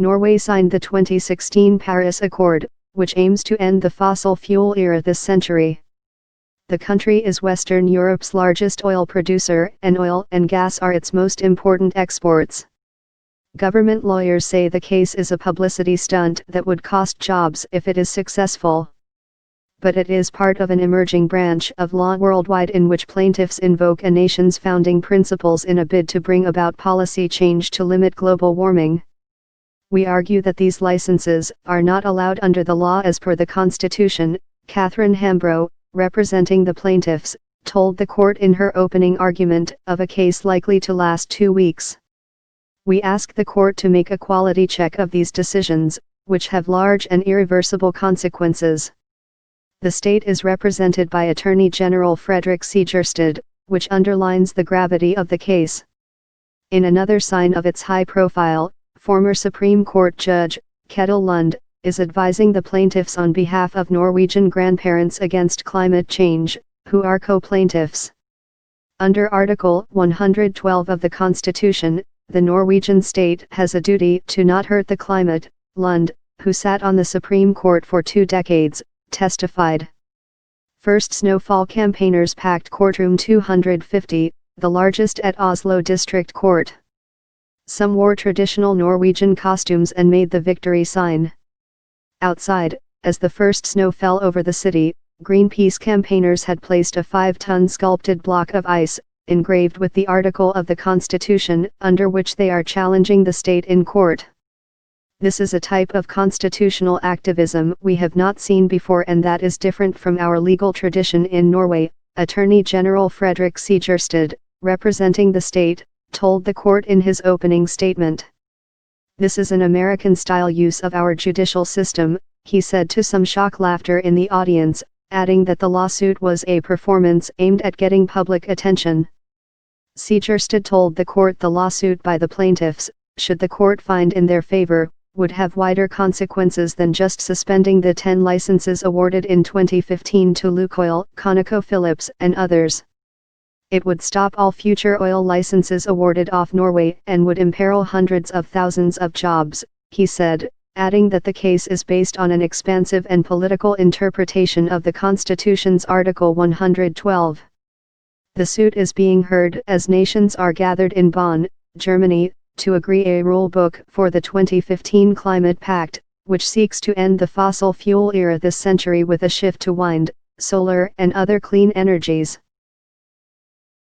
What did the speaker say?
Norway signed the 2016 Paris Accord, which aims to end the fossil fuel era this century. The country is Western Europe's largest oil producer, and oil and gas are its most important exports. Government lawyers say the case is a publicity stunt that would cost jobs if it is successful. But it is part of an emerging branch of law worldwide in which plaintiffs invoke a nation's founding principles in a bid to bring about policy change to limit global warming. We argue that these licenses are not allowed under the law as per the Constitution, Catherine Hambro, representing the plaintiffs, told the court in her opening argument of a case likely to last 2 weeks. We ask the court to make a quality check of these decisions, which have large and irreversible consequences. The state is represented by Attorney General Fredrik Sejersted, which underlines the gravity of the case. In another sign of its high profile, former Supreme Court Judge, Ketil Lund, is advising the plaintiffs on behalf of Norwegian grandparents against climate change, who are co-plaintiffs. Under Article 112 of the Constitution, the Norwegian state has a duty to not hurt the climate, Lund, who sat on the Supreme Court for 2 decades, testified. First snowfall campaigners packed courtroom 250, the largest at Oslo District Court. Some wore traditional Norwegian costumes and made the victory sign. Outside, as the first snow fell over the city, Greenpeace campaigners had placed a 5-ton sculpted block of ice, engraved with the article of the Constitution, under which they are challenging the state in court. This is a type of constitutional activism we have not seen before and that is different from our legal tradition in Norway, Attorney General Fredrik Sejersted, representing the state, told the court in his opening statement. This is an American-style use of our judicial system, he said to some shock laughter in the audience, adding that the lawsuit was a performance aimed at getting public attention. Sejersted told the court the lawsuit by the plaintiffs, should the court find in their favor, would have wider consequences than just suspending the 10 licenses awarded in 2015 to Lukoil, ConocoPhillips, and others. It would stop all future oil licenses awarded off Norway and would imperil hundreds of thousands of jobs, he said, adding that the case is based on an expansive and political interpretation of the Constitution's Article 112. The suit is being heard as nations are gathered in Bonn, Germany, to agree a rule book for the 2015 Climate Pact, which seeks to end the fossil fuel era this century with a shift to wind, solar and other clean energies.